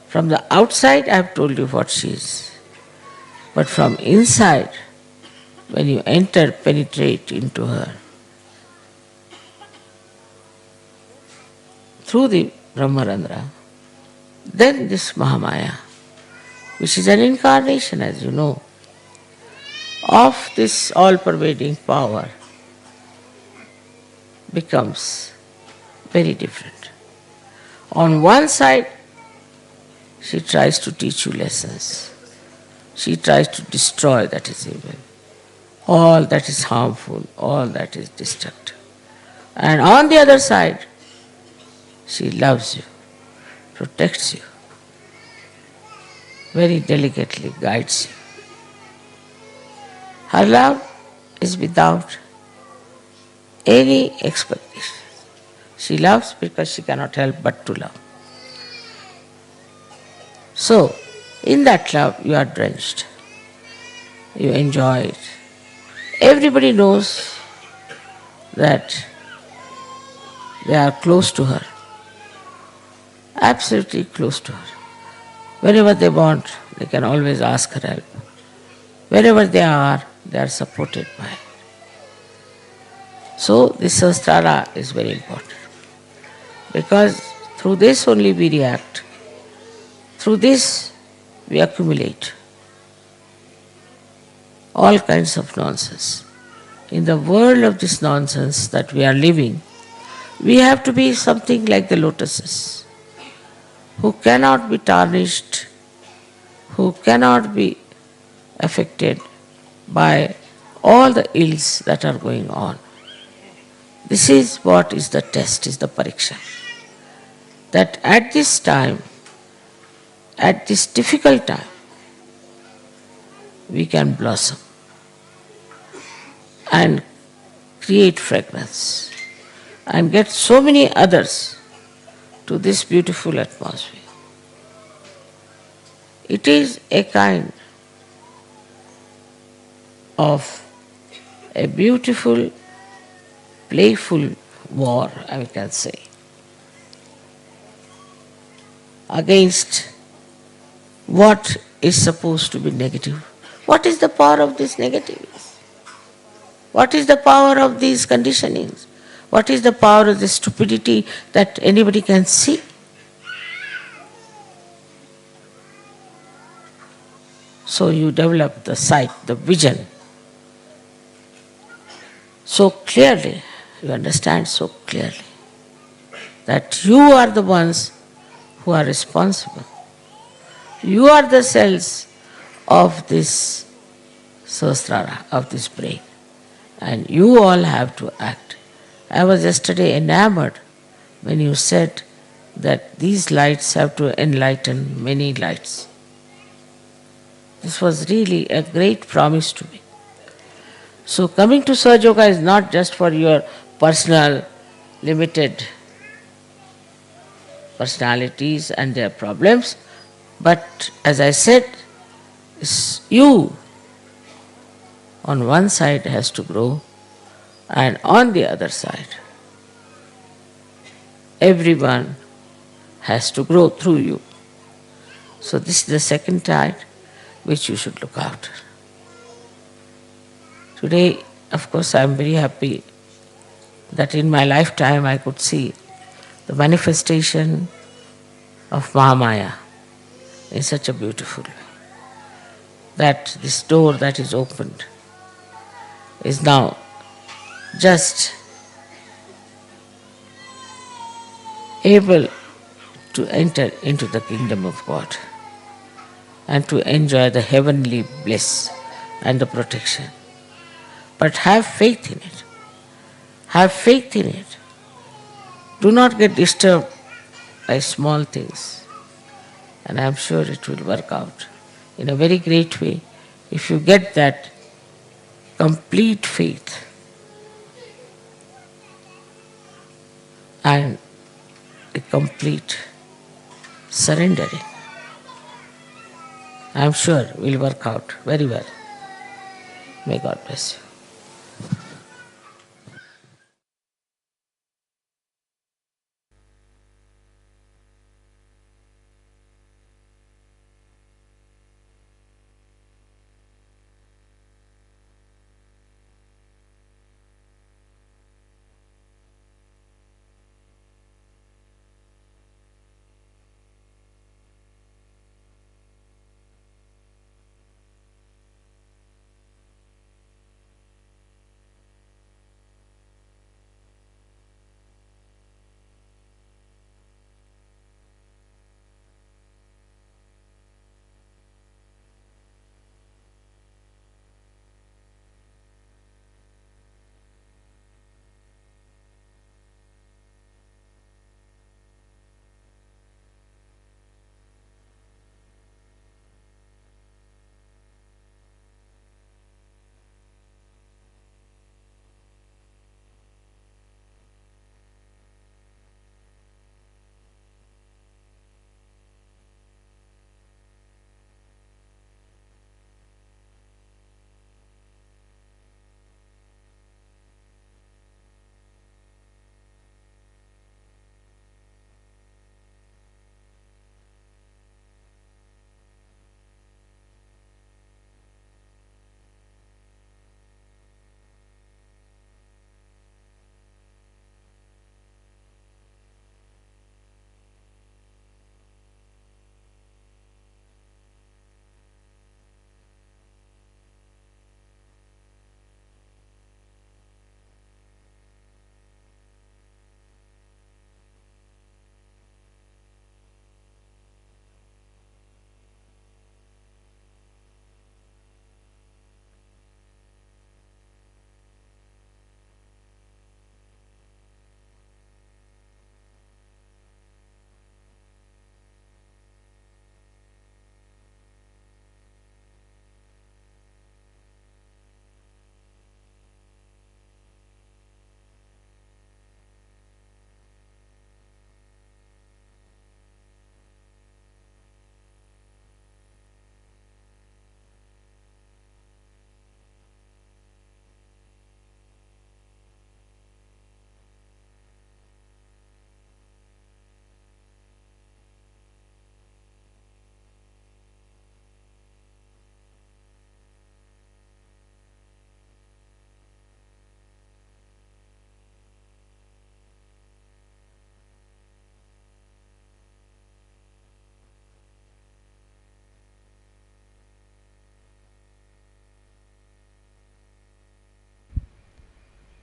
From the outside, I have told you what she is. But from inside, when you enter, penetrate into her, through the Brahmarandra, then this Mahamaya, which is an incarnation, as you know, of this all-pervading power, becomes very different. On one side, she tries to teach you lessons. She tries to destroy that is evil, all that is harmful, all that is destructive. And on the other side, she loves you, protects you, very delicately guides you. Her love is without any expectation. She loves because she cannot help but to love. So, in that love you are drenched. You enjoy it. Everybody knows that they are close to her. Absolutely close to her. Whenever they want, they can always ask her help. Wherever they are supported by her. So this Sahasrara is very important. Because through this only we react. Through this we accumulate all kinds of nonsense. In the world of this nonsense that we are living, we have to be something like the lotuses, who cannot be tarnished, who cannot be affected by all the ills that are going on. This is what is the test, is the pariksha. That at this time, at this difficult time, we can blossom and create fragrance and get so many others to this beautiful atmosphere. It is a kind of a beautiful, playful war, I can say, against what is supposed to be negative. What is the power of this negativity? What is the power of these conditionings? What is the power of the stupidity that anybody can see? So you develop the sight, the vision, so clearly, you understand so clearly that you are the ones who are responsible. You are the cells of this Sahasrara, of this brain, and you all have to act. I was yesterday enamored when you said that these lights have to enlighten many lights. This was really a great promise to me. So coming to Sahaja Yoga is not just for your personal, limited personalities and their problems, but as I said, you on one side has to grow, and on the other side, everyone has to grow through you. So this is the second tide which you should look after. Today, of course, I am very happy that in my lifetime I could see the manifestation of Mahamaya in such a beautiful way. That this door that is opened is now just able to enter into the kingdom of God and to enjoy the heavenly bliss and the protection. But have faith in it. Have faith in it. Do not get disturbed by small things. And I am sure it will work out in a very great way if you get that complete faith and a complete surrendering. I am sure will work out very well. May God bless you.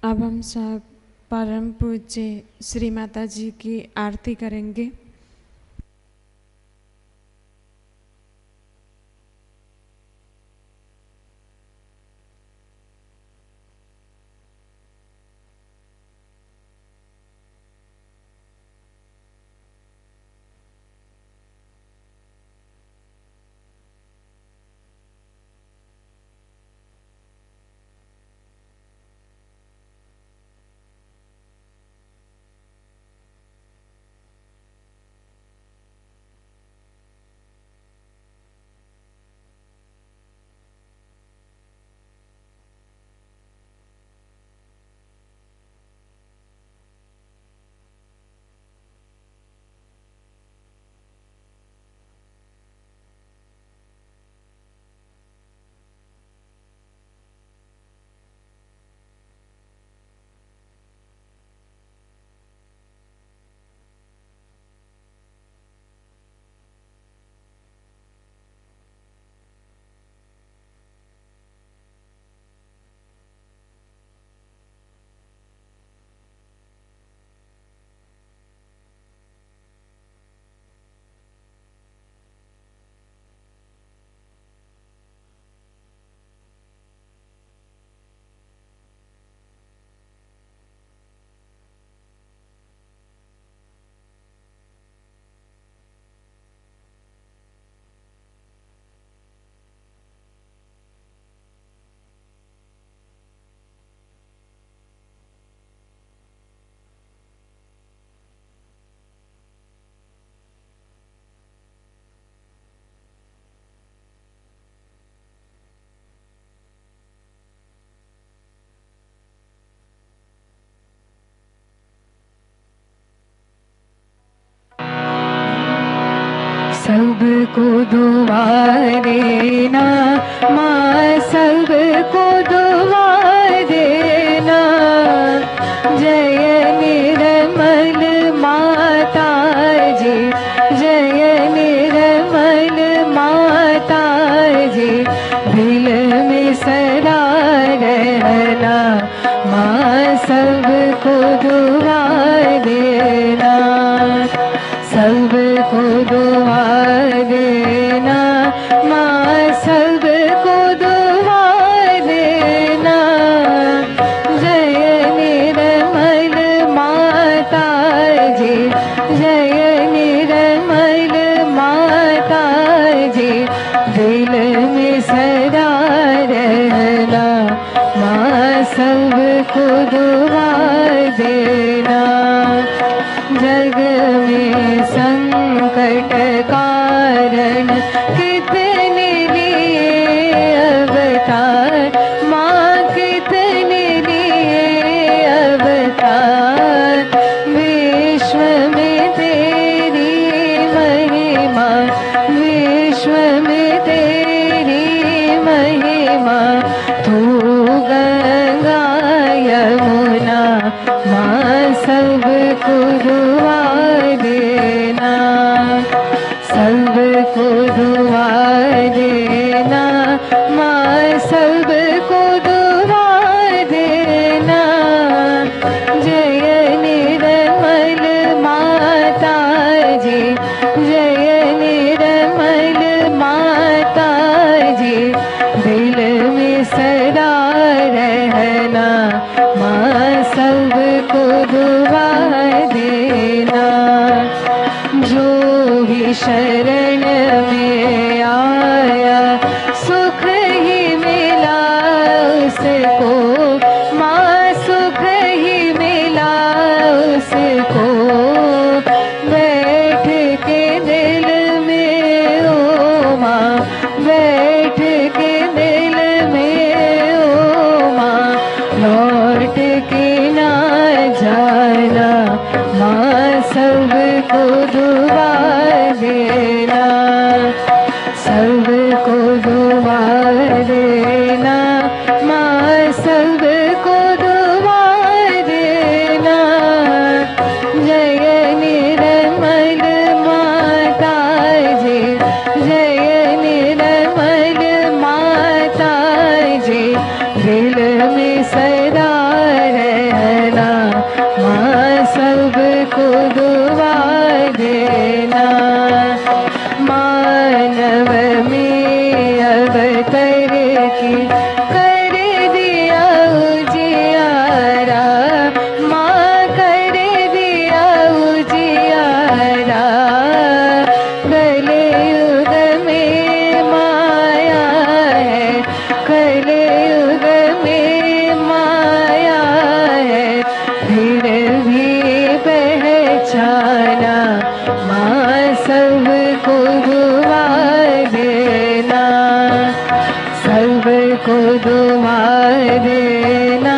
अब हम सब परम पूज्य श्री माता जी की आरती करेंगे। सबको दुआ देना माँ, सबको दुआ देना। जय निर्मल माता जी, जय निर्मल माता जी, दिल में सदा रहना माँ, सबको दुआ देना, सबको दुआ देना माँ, सबको दुआ देना। जय निर्मल माता जी, जय निर्मल माता जी, दिल में सदा रहना माँ, सबको दुआ देना। जग में संकट कारण कितने लिए अवतार माँ, कितने लिए अवतार। विश्व में तेरी महिमा, विश्व में तेरी महिमा। तू गंगा यमुना माँ, सबको दुआ देना, सबको दुआ देना माँ, सबको दुआ देना। जय निर्मल माता जी, जय निर्मल माता जी, दिल में सदा रहना माँ, सबको दुआ देना। जो भी शरण में आया सुख ही मिला उसको माँ, सुख ही मिला उसको। बैठ के दिल में ओ माँ, बैठ के दिल में ओ माँ, लौट के ना जाना माँ, सबको दुआ देना, सबको दुआ देना माँ, सबको दुआ देना। जय निर्मल माता जी, जय निर्मल माता जी, दिल में सदा रहना माँ, सबको दुआ देना। मानव में अवतर की कर दिया उजियारा माँ, कर दिया उजियारा। कलयुग में माया है, कलयुग में माया है, फिर भी पहचाना माँ, सबको दुआ देना, सबको दुआ देना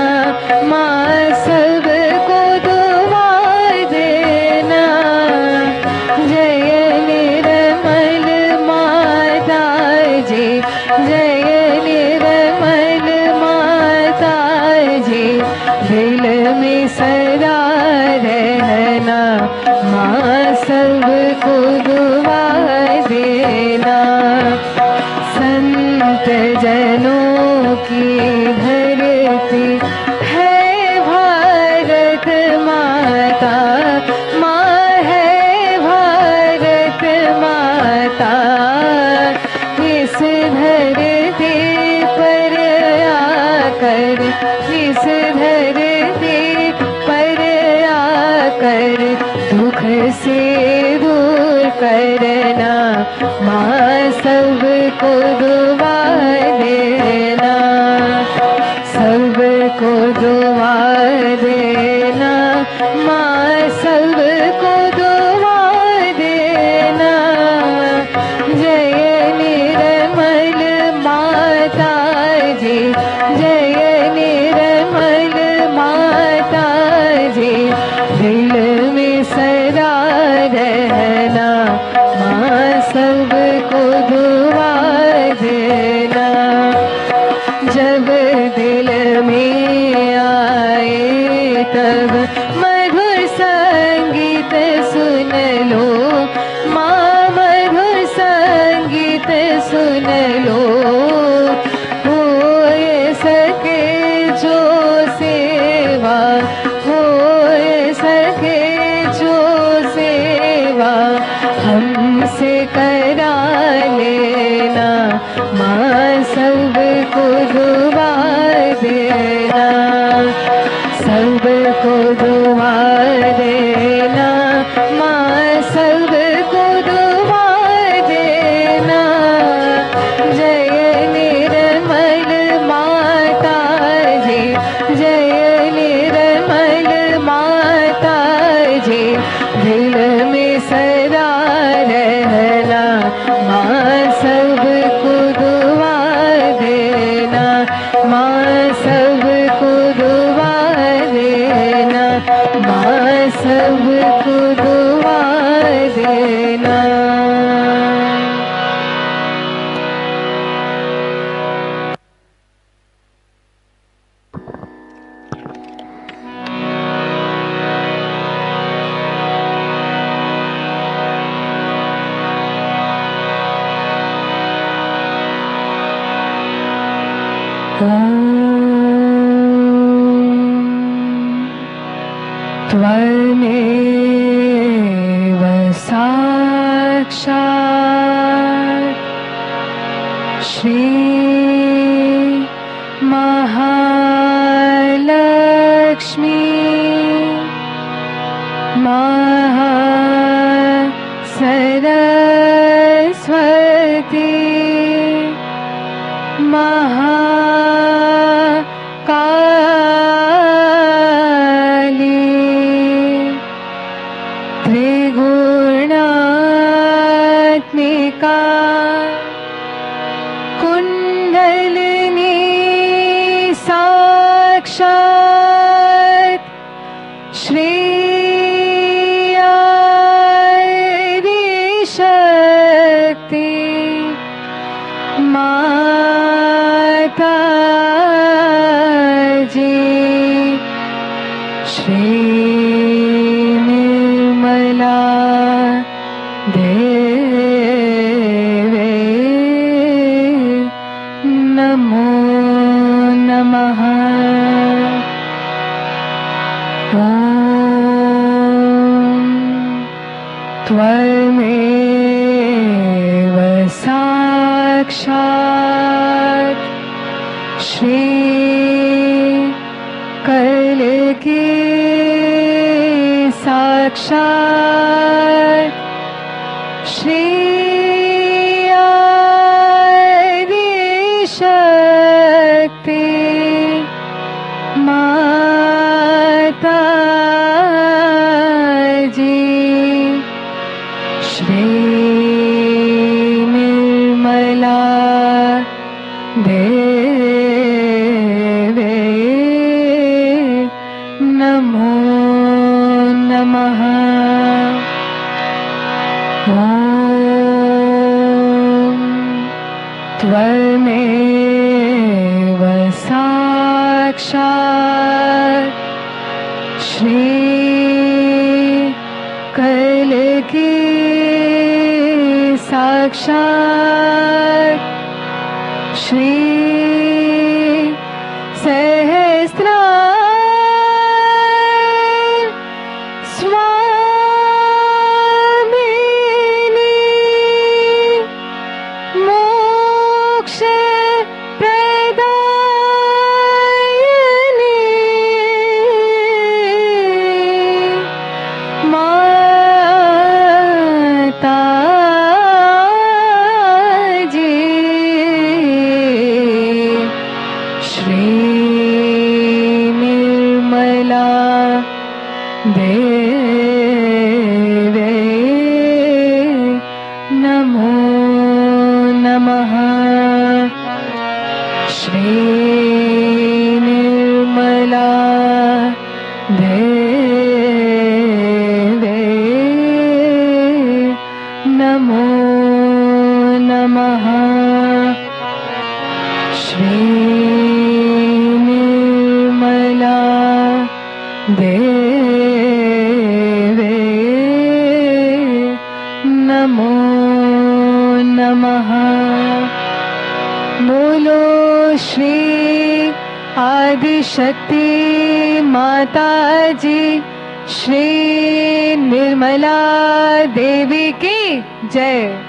माँ, सबको दुआ देना। जय निर्मल माता जी, जय निर्मल माता जी, दिल में सदा रहना माँ, सबको दुआ देना। संत जनों की धरती है भारत माता माँ, है भारत माता। इस धरती पर आकर, इस धरती पर आकर दुख से दूर करना माँ, सबको दुआ देना, सबको दुआ देना माँ, सबको दुआ देना। जय निर्मल माता जी, जय निर्मल माता जी, दिल में सदा रहना माँ, संगीत सुन लो, माँ मधुर संगीत सुन लो। हो सके जो सेवा, हो सके जो सेवा हमसे करा लेना, माँ सबको दुआ देना, सबको दुआ देना, माँ सबको दुआ देना। जय निर्मल माता जी, जय निर्मल माता जी, दिल में सदा रहना, माँ सबको दुआ देना, माँ सबको दुआ देना, माँ सबको दुआ देना। त्वमेव साक्षात् श्री महालक्ष्मी महासरस्वती महाकाली त्रिगुणात्मिका कुंडलिनी साक्षात् श्री शक्ति माता जी, श्री निर्मला देवी नमो नमः। त्वमेव साक्षात् श्री कल्कि साक्षात् श्री आदिशक्ति माता जी, श्री निर्मला देवी नमो नमः। त्वमेव साक्षात् श्री कल्कि साक्षात् श्री सहस्रार स्वामिनी मोक्ष प्रदायिनी माता जी, श्री निर्मला देवी नमो नमः। श्री निर्मला देवी नमो नमः। श्री निर्मला देवी श्री आदि शक्ति माता जी श्री निर्मला देवी की जय।